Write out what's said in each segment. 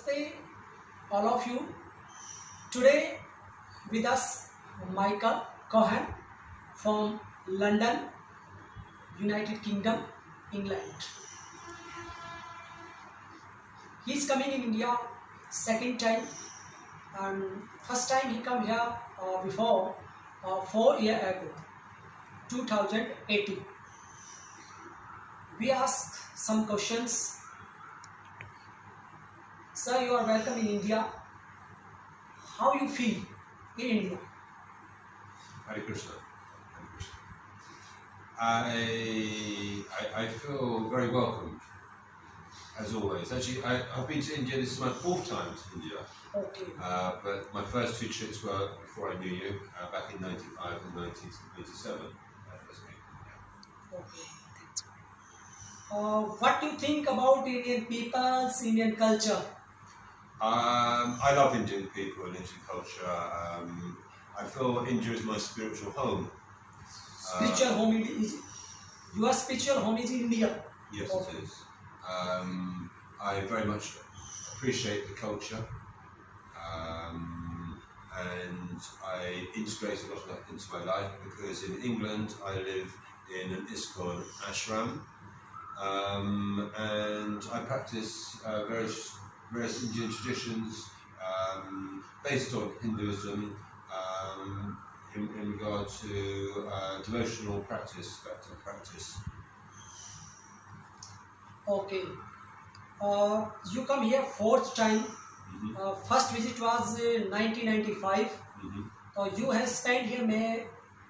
Namaste, all of you. Today with us Michael Cohen from London, United Kingdom, England. He is coming in India second time, and first time he come here before 4 years ago, 2018. We ask some questions. Sir, you are welcome in India. How you feel in India? Hare Krishna. Hare Krishna. I feel very welcomed, as always. Actually, I've been to India. This is my fourth time to India. Okay. But my first two trips were before I knew you, back in '95 and 1987. Okay. What do you think about Indian people's Indian culture? I love Indian people and Indian culture. I feel India is my spiritual home. Spiritual home is your spiritual home is India. Yes, Okay. it is. I very much appreciate the culture, and I integrate a lot of that into my life because in England I live in an ISKCON ashram, and I practice various Indian traditions based on Hinduism in regard to devotional practice, spiritual practice. Okay. You come here fourth time. Mm-hmm. First visit was 1995. Mm-hmm. You have spent here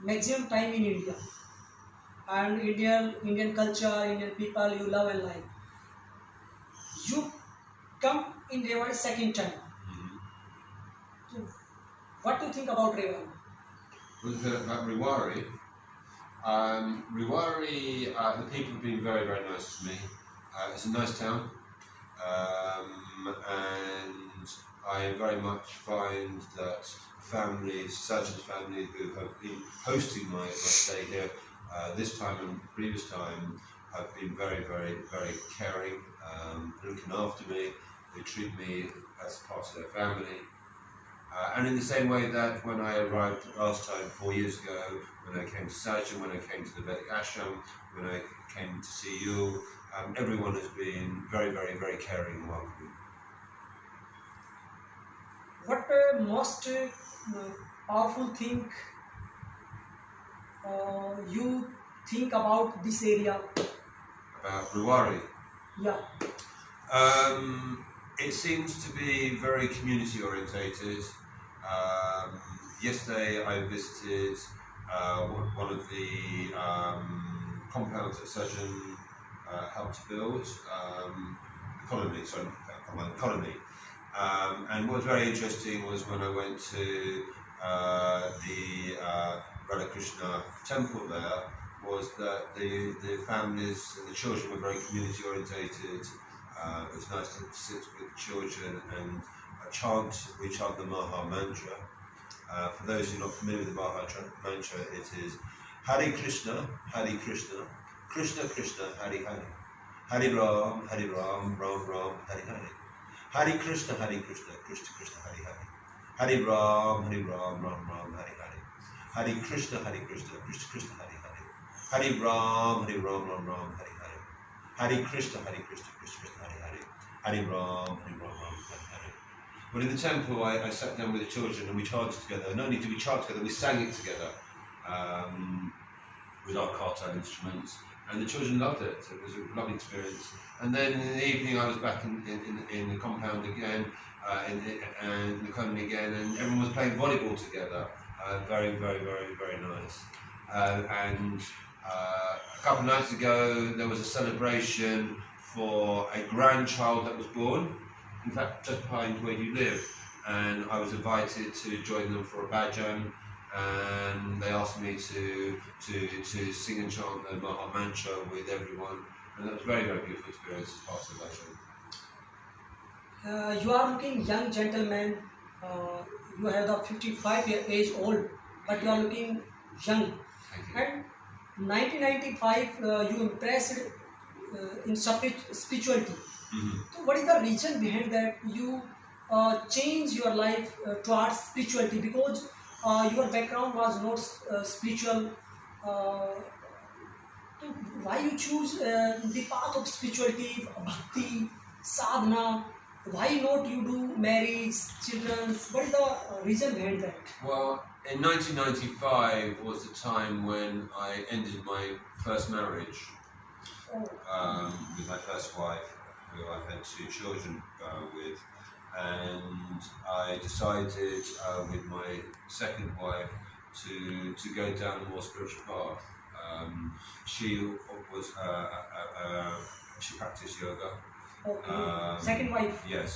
maximum time in India, and Indian culture, Indian people you love and like. You come in Rewari second time. Mm-hmm. So, what do you think about Rewari? What do you think about Rewari? Rewari, the people have been very, very nice to me. It's a nice town, and I very much find that Sajjan's family who have been hosting my stay here this time and previous time have been very, very, very caring, looking after me. They treat me as part of their family. And in the same way that when I arrived last time, 4 years ago, when I came to Sajjan, when I came to the Vedic ashram, when I came to see you, everyone has been very, very, very caring and welcoming. What most powerful thing you think about this area? About Rewari? Yeah. It seems to be very community orientated. Yesterday I visited one of the compounds that Sajjan helped to build, colony. And what was very interesting was when I went to the Radha Krishna temple there, was that the families and the children were very community orientated. It was nice to sit with the children and we chant the Maha Mantra. For those who are not familiar with the Maha Mantra, it is Hare Krishna, Krishna Krishna, Hare Hare. Hare Ram, Ram Ram, Hare Hare. Hare Krishna, Krishna Krishna, Hare Hare. Hare Ram, Ram Ram, Hare Hare. Hare Krishna, Krishna Krishna, Hare Hare. Hare Ram, Ram Hare Hare. Hare Krishna, Krishna Krishna, Hare Hare. Hare Ram, Ram Hare Hare. But in the temple, I sat down with the children and we chanted together. Not only did we chant together, we sang it together with our kartan instruments. And the children loved it. It was a lovely experience. And then in the evening, I was back in the compound again, in the colony again, and everyone was playing volleyball together. Very, very, very, very nice. And a couple of nights ago, there was a celebration for a grandchild that was born, in fact, just behind where you live. And I was invited to join them for a bhajan, and they asked me to sing and chant the Maha Mantra with everyone. And that was a very, very beautiful experience as part of the bhajan. You are looking young gentleman. You have the 55-year age old, but you are looking young. Thank you. And 1995, you impressed in spirituality. Mhm. So what is the reason behind that you change your life towards spirituality? Because your background was not spiritual. Uh, so why you choose the path of spirituality, bhakti, sadhana? Why not you do marriage, children? What is the reason behind that? Well, in 1995 was the time when I ended my first marriage Oh, with my first wife, who I had two children with, and I decided with my second wife to go down a more spiritual path. She was she practiced yoga. okay. Second wife, Yes.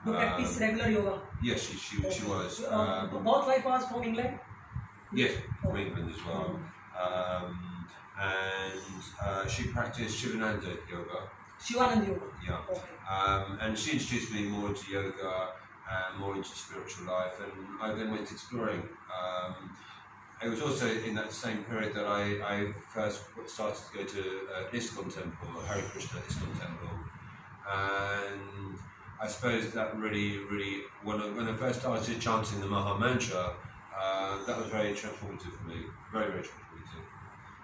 you practice regular yoga. Yes, she was. Both wife was from England. Yes, from Okay. England as well. And she practiced Shivananda yoga. Shivanand yoga. Yeah. Okay. And she introduced me more into yoga and more into spiritual life, and I then went exploring. It was also in that same period that I first started to go to ISKCON temple, Hare Krishna ISKCON temple, and I suppose that really, when I first started chanting the Maha Mantra, that was very transformative for me, very, very transformative.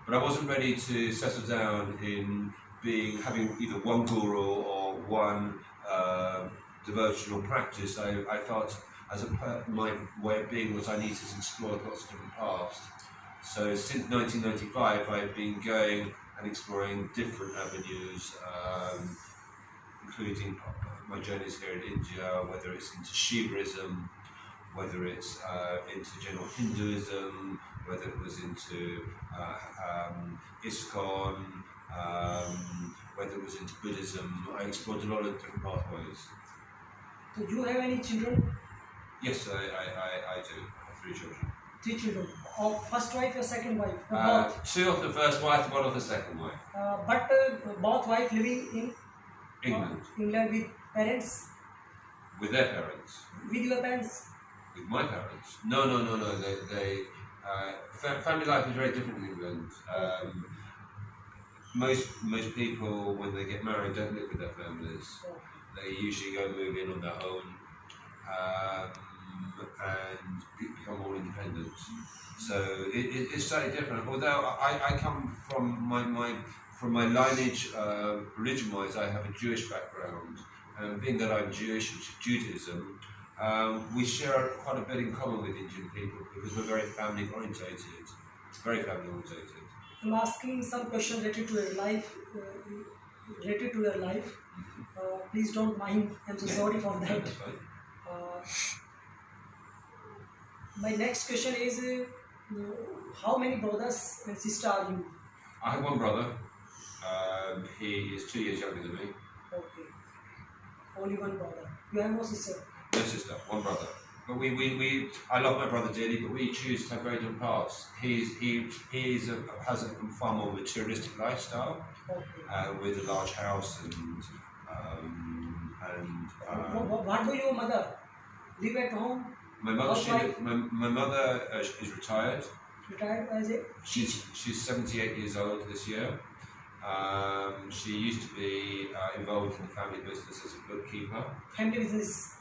But I wasn't ready to settle down in having either one guru or one devotional practice. I felt my way of being was I needed to explore lots of different paths. So since 1995, I've been going and exploring different avenues, including my journeys here in India, whether it's into Shivaism, whether it's into general Hinduism, whether it was into ISKCON, whether it was into Buddhism. I explored a lot of different pathways. So you have any children? Yes, I do. I have three children. 3 children. Of first wife or second wife? Both. Two of the first wife, one of the second wife. But both wife living in England. England with parents? With their parents. With your parents? With my parents. No. Family life is very different in England. Most people, when they get married, don't live with their families. Okay. They usually go move in on their own and become more independent. So it's slightly different. Although I come from my lineage, religion-wise, I have a Jewish background, and being that I'm Jewish, which is Judaism, we share quite a bit in common with Indian people because we're very family orientated. Very family orientated. I'm asking some questions related to your life. Please don't mind. I'm so sorry for that. That's fine. My next question is, how many brothers and sisters are you? I have one brother. He is 2 years younger than me. Okay. Only one brother. You have no sister? No sister, one brother. But I love my brother dearly, but we choose to have very different paths. He has a far more materialistic lifestyle, Okay. with a large house and What do your mother? Live at home? my mother. Housewife? My mother is retired. Retired as a? She's 78 years old this year. She used to be involved in the family business as a bookkeeper. Family business.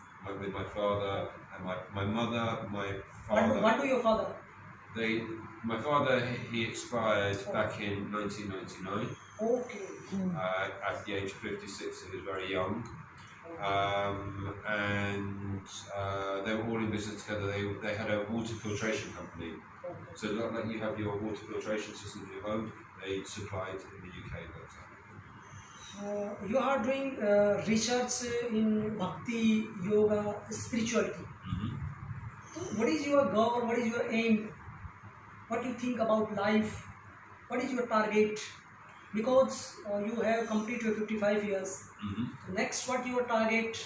With my father and my mother, my father. What do your father? My father, he expired back in 1999 Okay. at the age of 56. He was very young, and they were all in business together. They had a water filtration company. Okay. So like you have your water filtration system in your home, they supplied in the UK at that time. You are doing research in bhakti, yoga, spirituality. So what is your goal? What is your aim? What do you think about life? What is your target? Because you have completed your 55 years. So next, what your target?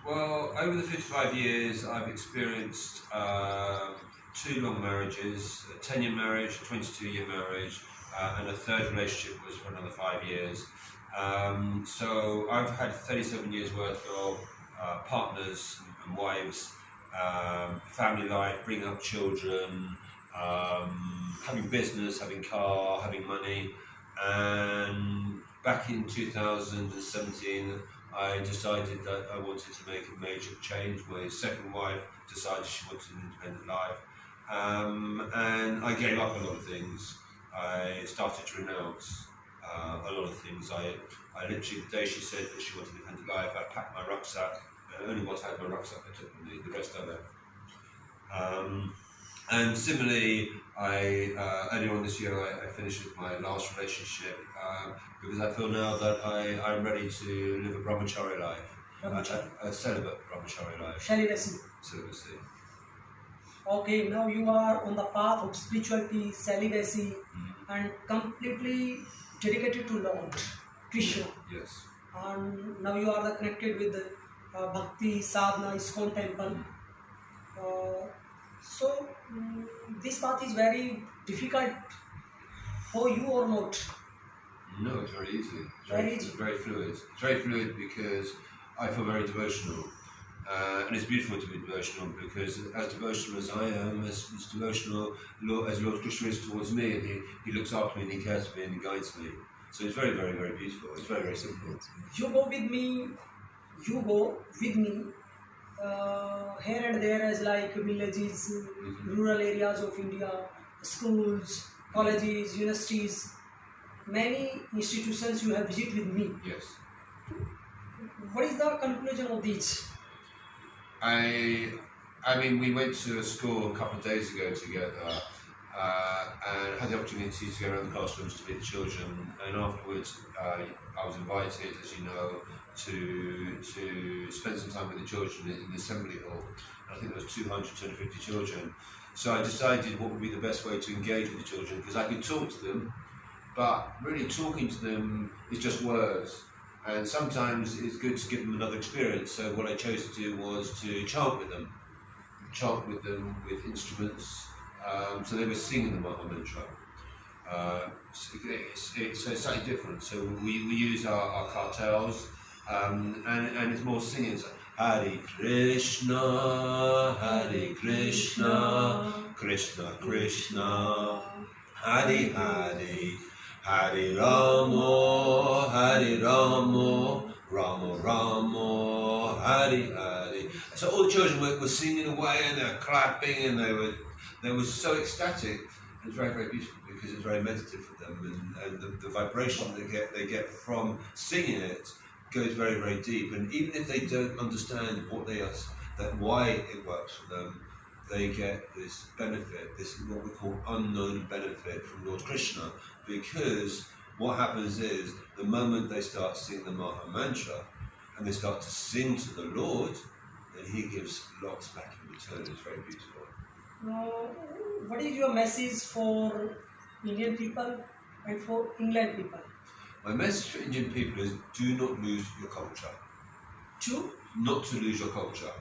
Well, over the 55 years, I've experienced 2 long marriages, a 10-year marriage, a 22-year marriage, and a third relationship was for another 5 years. So I've had 37 years worth of partners and wives, family life, bringing up children, having business, having car, having money, and back in 2017, I decided that I wanted to make a major change. My second wife decided she wanted an independent life, and I gave up a lot of things. I started to renounce a lot of things. I literally, the day she said that she wanted an independent life, I packed my rucksack. Only what I had in my rucksack I took with me, the rest I left. And similarly, earlier on this year, I finished with my last relationship because I feel now that I'm ready to live a brahmachari life, a celibate brahmachari life. Celibacy. Celibacy. Okay, now you are on the path of spirituality, celibacy, and completely dedicated to Lord Krishna. Yes. And now you are connected with Bhakti, Sadhana, ISKCON temple. So this path is very difficult for you or not? No, it's very easy. Very easy. It's very fluid. It's very fluid because I feel very devotional. And it's beautiful to be devotional because as devotional as I am, as devotional as Lord Krishna is towards me, and he looks after me and he cares for me and he guides me. So it's very, very, very beautiful. It's very, very simple. You go with me here and there as like villages, rural areas of India, schools, colleges, universities, many institutions you have visited with me. Yes. What is the conclusion of these? I mean, we went to a school a couple of days ago together and had the opportunity to go around the classrooms to meet the children, and afterwards I was invited, as you know, to spend some time with the children in the assembly hall. I think there was 250 children. So I decided what would be the best way to engage with the children, because I could talk to them, but really talking to them is just words. And sometimes it's good to give them another experience. So what I chose to do was to chant with them with instruments. So they were singing the Maha Mantra. It's slightly different. So we use our cartels, and it's more singing. So, Hare Krishna, Krishna Krishna, Hare Hare. Hare Ramo, Ramo Ramo, Hare Hare. So all the children were singing away and they were clapping and they were so ecstatic. It was very, very beautiful because it's very meditative for them, and the vibration they get from singing it goes very, very deep. And even if they don't understand why it works for them, they get this benefit, this what we call unknown benefit from Lord Krishna, because what happens is the moment they start singing the Maha Mantra and they start to sing to the Lord, then he gives lots back in return. It's very beautiful. Now, what is your message for Indian people and for England people? My message for Indian people is do not lose your culture. Not to lose your culture.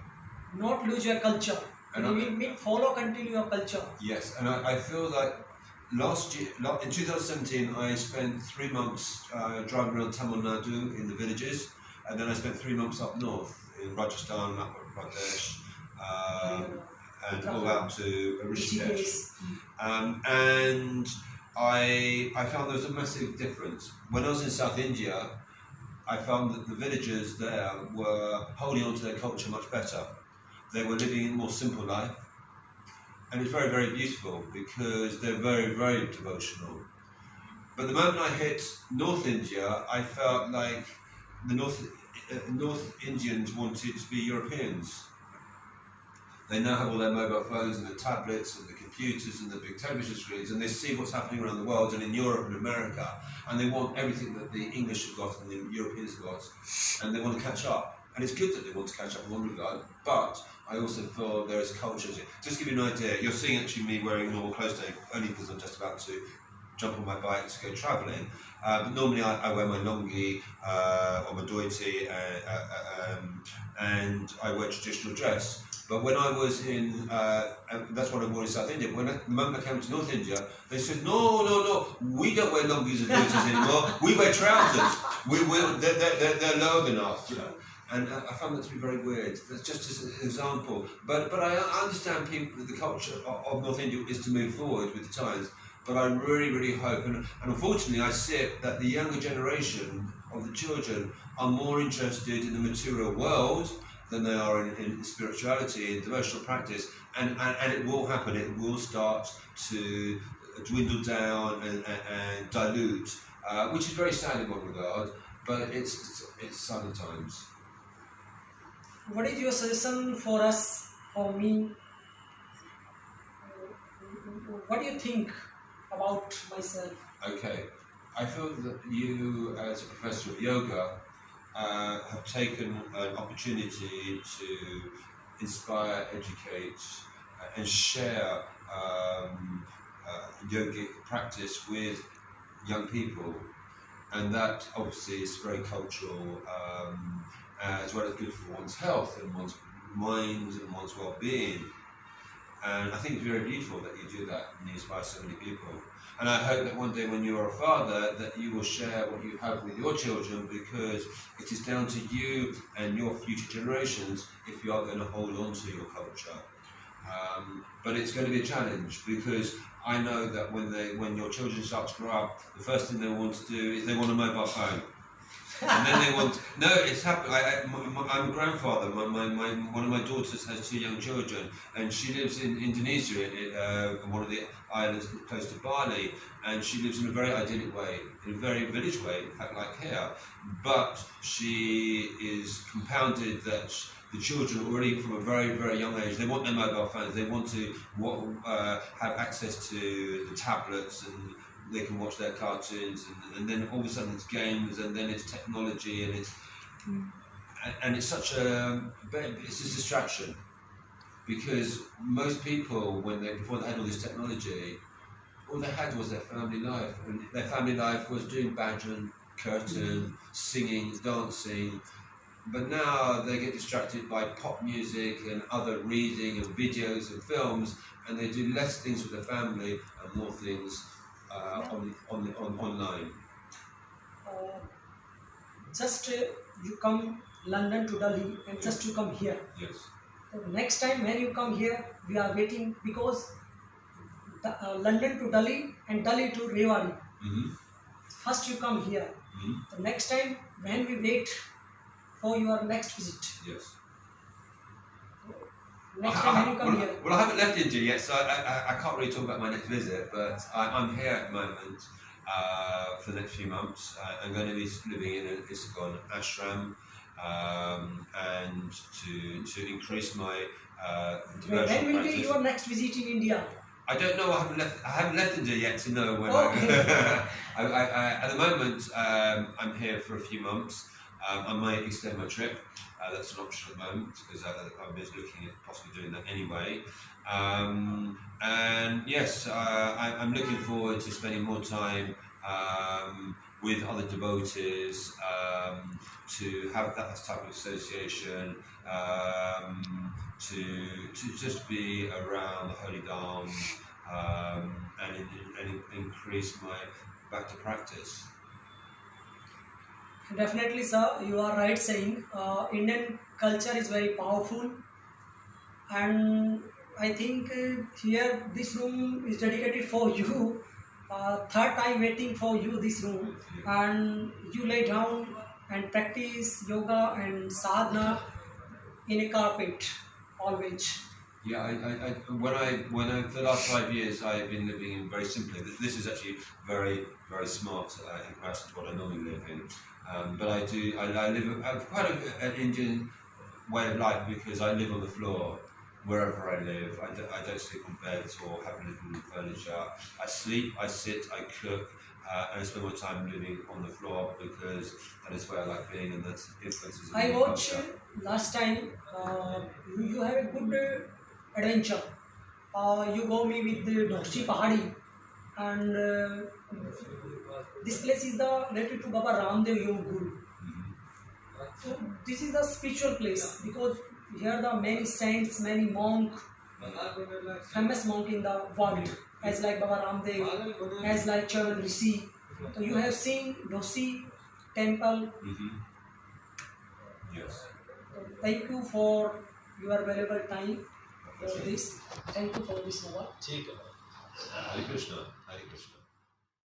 Not lose your culture. And continue your culture. Yes, and I feel like last year, in 2017, I spent 3 months driving around Tamil Nadu in the villages, and then I spent 3 months up north in Rajasthan, Madhya Pradesh, and all out to Rishikesh. And I found there was a massive difference. When I was in South India, I found that the villagers there were holding on to their culture much better. They were living a more simple life, and it's very, very beautiful because they're very, very devotional. But the moment I hit North India, I felt like the North Indians wanted to be Europeans. They now have all their mobile phones and the tablets and the computers and the big television screens, and they see what's happening around the world and in Europe and America, and they want everything that the English have got and the Europeans have got, and they want to catch up. And it's good that they want to catch up in one regard, but I also feel there is cultures here. Just to give you an idea, you're seeing actually me wearing normal clothes today, only because I'm just about to jump on my bike to go travelling. But normally I wear my lungi or my dhoti, and I wear traditional dress. But when I was in, that's what I wore in South India, the moment I came to North India, they said, no, we don't wear lungis and dhotis anymore, we wear trousers, they're lower than us. And I found that to be very weird. That's just as an example. But I understand the culture of North India is to move forward with the times. But I really, really hope, and unfortunately I see it, that the younger generation of the children are more interested in the material world than they are in spirituality and devotional practice, and it will happen. It will start to dwindle down and dilute, which is very sad in one regard, but it's sad at times. What is your suggestion for us, for me? What do you think about myself? Okay, I feel that you, as a professor of yoga, have taken an opportunity to inspire, educate, and share yogic practice with young people, and that obviously is very cultural, as well as good for one's health and one's mind and one's well-being. And I think it's very beautiful that you do that and you inspire so many people. And I hope that one day when you are a father that you will share what you have with your children, because it is down to you and your future generations if you are going to hold on to your culture. But it's going to be a challenge, because I know that when your children start to grow up, the first thing they want to do is they want a mobile phone. And then they want, no, it's happened. I'm a grandfather. One of my daughters has 2 young children, and she lives in Indonesia, one of the islands close to Bali, and she lives in a very idyllic way, in a very village way, in fact, like here. But she is compounded that the children already from a very, very young age, they want their mobile phones, they want to have access to the tablets, and they can watch their cartoons, and then all of a sudden it's games, and then it's technology, and it's such it's a distraction, because most people before they had all this technology, all they had was their family life, and their family life was doing bhajan, kirtan, singing, dancing. But now they get distracted by pop music and other reading and videos and films, and they do less things with their family and more things online. Just you come London to Delhi, and just you come here. Yes. So next time when you come here, we are waiting, because London to Delhi and Delhi to Rewari. Mm-hmm. First you come here. Mm-hmm. The next time when we wait for your next visit. Yes. Next time when you come here. Well, I haven't left India yet, so I can't really talk about my next visit, but I'm here at the moment for the next few months. I'm going to be living in an ISKCON ashram, and to increase my devotional When will be practice. your next visit in India? I don't know. I haven't left India yet to know when. Okay. At the moment, I'm here for a few months. I might extend my trip. That's an option at the moment, because I'm just looking at possibly doing that anyway. And yes, I'm looking forward to spending more time with other devotees, to have that type of association, to just be around the holy dham, and increase my back to practice. Definitely, sir, you are right saying Indian culture is very powerful, and I think here this room is dedicated for you. Third time waiting for you this room, and you lay down and practice yoga and sadhana in a carpet always. Yeah, when I for the last 5 years I've been living in very simply. This is actually very, very smart in comparison to what I normally live in. But I have quite an Indian way of life, because I live on the floor wherever I live. I don't sleep on beds or have little furniture. I sleep, I sit, I cook, and I spend my time living on the floor, because that is where I like being, and that's influences. I watched last time you have a good adventure. You go me with the Doshi Pahadi, and this place is related to Baba Ramdev Yogacharya. So this is the spiritual place, because here there are many saints, many monks, famous monk in the world, as like Baba Ramdev, as like Charan Rishi. So you have seen Doshi temple. Yes. Thank you for your valuable time for this. Thank you for this, Nova. Hare Krishna, Hare Krishna.